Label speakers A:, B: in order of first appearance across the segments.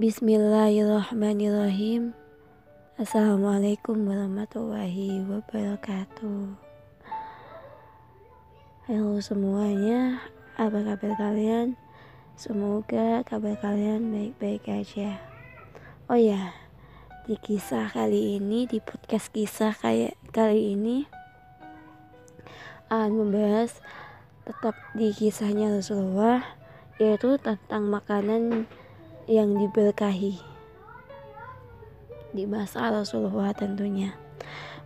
A: Bismillahirrahmanirrahim. Assalamualaikum warahmatullahi wabarakatuh. Halo semuanya, apa kabar kalian? Semoga kabar kalian baik-baik aja. Oh ya, di kisah kali ini, di podcast kisah kali ini akan membahas tetap di kisahnya Rasulullah, yaitu tentang makanan yang diberkahi di masa Rasulullah tentunya.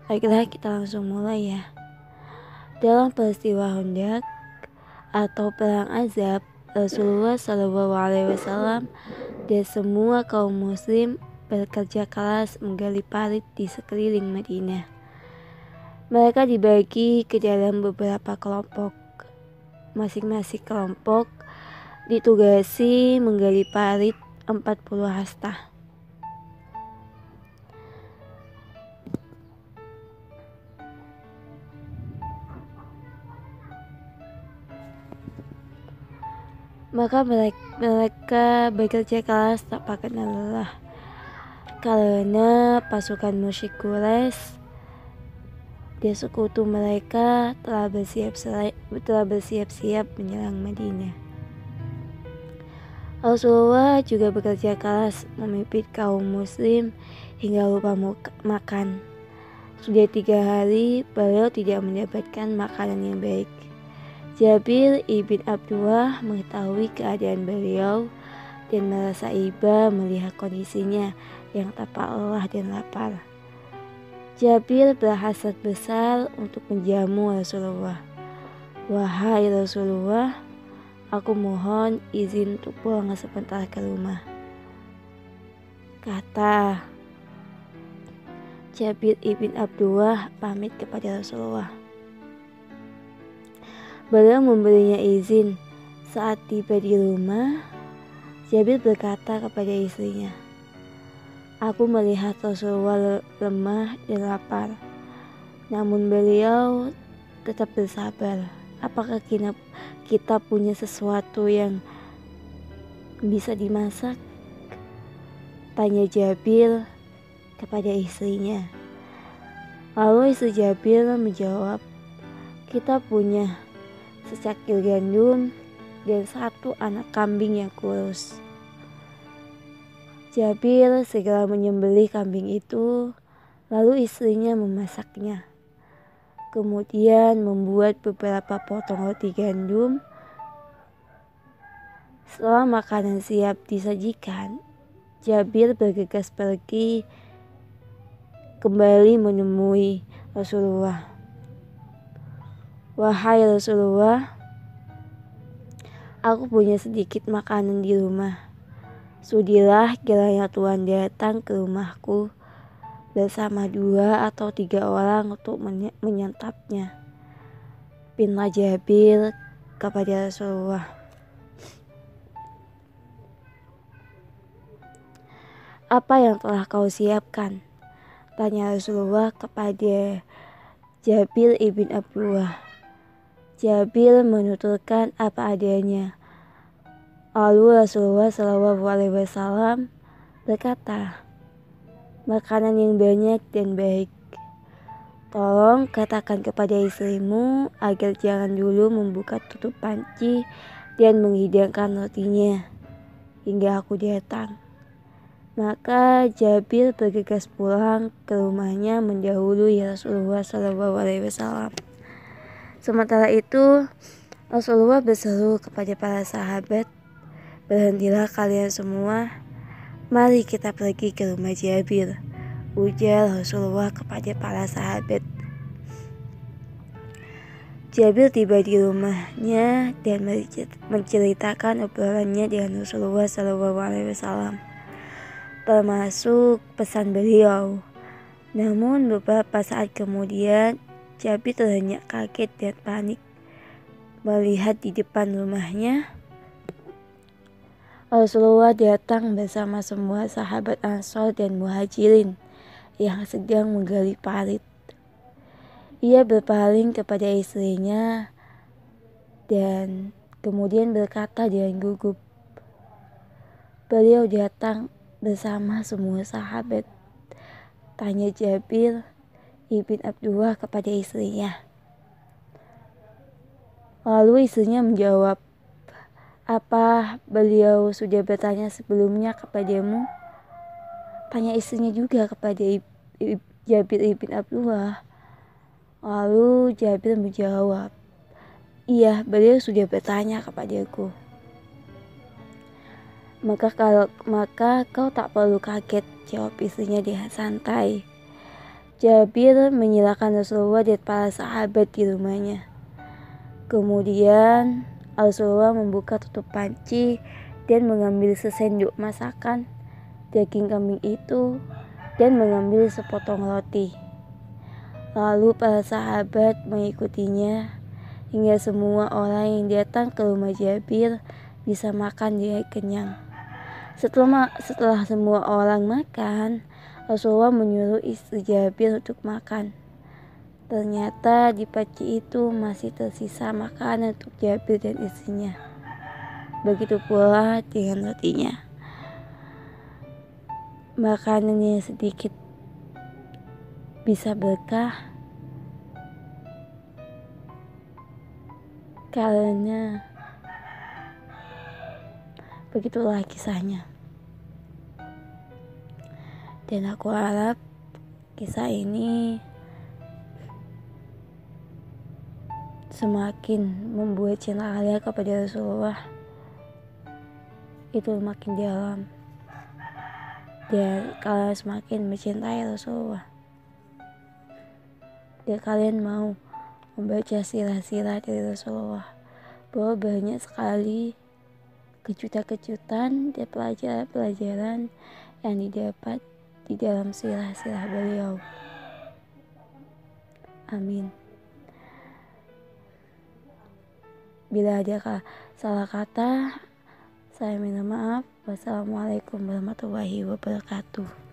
A: Baiklah, kita langsung mulai ya. Dalam peristiwa Khandaq atau perang Azab, Rasulullah SAW dan semua kaum muslim bekerja keras menggali parit di sekeliling Madinah. Mereka dibagi ke dalam beberapa kelompok. Masing-masing kelompok ditugasi menggali parit 40 hasta. Maka mereka bekerja keras tak kenal lelah, karena pasukan musyrik Quraisy dan sekutu mereka telah bersiap-siap menyerang Madinah. Rasulullah juga bekerja keras memimpin kaum muslim hingga lupa makan. Sudah 3 hari beliau tidak mendapatkan makanan yang baik. Jabir ibn Abdullah mengetahui keadaan beliau dan merasa iba melihat kondisinya yang tanpa lelah dan lapar. Jabir berhasrat besar untuk menjamu Rasulullah. "Wahai Rasulullah, aku mohon izin untuk pulang sebentar ke rumah," kata Jabir ibn Abdullah pamit kepada Rasulullah. Beliau memberinya izin. Saat tiba di rumah, Jabir berkata kepada istrinya, "Aku melihat Rasulullah lemah dan lapar, namun beliau tetap bersabar. Apakah kita punya sesuatu yang bisa dimasak?" tanya Jabir kepada istrinya. Lalu istri Jabir menjawab, "Kita punya secakil gandum dan 1 anak kambing yang kurus." Jabir segera menyembelih kambing itu, lalu istrinya memasaknya. Kemudian membuat beberapa potong roti gandum. Setelah makanan siap disajikan, Jabir bergegas pergi kembali menemui Rasulullah. "Wahai Rasulullah, aku punya sedikit makanan di rumah. Sudilah kiranya Tuhan datang ke rumahku bersama 2 atau 3 orang untuk menyantapnya," pinta Jabir kepada Rasulullah. "Apa yang telah kau siapkan?" tanya Rasulullah kepada Jabir ibn Abdullah. Jabir menuturkan apa adanya. Lalu Rasulullah SAW berkata, "Makanan yang banyak dan baik. Tolong katakan kepada istrimu agar jangan dulu membuka tutup panci dan menghidangkan rotinya hingga aku datang." Maka Jabir bergegas pulang ke rumahnya mendahului Rasulullah SAW. Sementara itu, Rasulullah berseru kepada para sahabat, "Berhentilah kalian semua, mari kita pergi ke rumah Jabir," ujar Rasulullah kepada para sahabat. Jabir tiba di rumahnya dan menceritakan obrolannya dengan Rasulullah SAW, termasuk pesan beliau. Namun beberapa saat kemudian, Jabir terhenyak kaget dan panik melihat di depan rumahnya Rasulullah datang bersama semua sahabat Ansor dan Muhajirin yang sedang menggali parit. Ia berpaling kepada istrinya dan kemudian berkata dengan gugup, "Beliau datang bersama semua sahabat? Tanya Jabir ibn Abdullah kepada istrinya. Lalu istrinya menjawab, apa beliau sudah bertanya sebelumnya kepadamu? Tanya istrinya juga kepada Jabir ibn Abdullah. Lalu Jabir menjawab, iya, beliau sudah bertanya kepadaku. Maka kau tak perlu kaget, jawab istrinya dengan santai. Jabir menyilakan Rasulullah dan para sahabat di rumahnya. Kemudian Rasulullah membuka tutup panci dan mengambil sesendok masakan daging kambing itu dan mengambil sepotong roti. Lalu para sahabat mengikutinya hingga semua orang yang datang ke rumah Jabir bisa makan dengan kenyang. Setelah semua orang makan, Rasulullah menyuruh istri Jabir untuk makan. Ternyata di panci itu masih tersisa makanan untuk Jabir dan istrinya. Begitu pula dengan rotinya. Makanan yang sedikit bisa berkah karena begitulah kisahnya. Dan aku harap kisah ini semakin membuat cinta kalian kepada Rasulullah itu makin dalam, dan kalian semakin mencintai Rasulullah, dan kalian mau membaca sirah-sirah dari Rasulullah, bahwa banyak sekali kejutan-kejutan dan pelajaran-pelajaran yang didapat di dalam sirah-sirah beliau. Amin. Bila ada salah kata, saya minta maaf. Wassalamualaikum warahmatullahi wabarakatuh.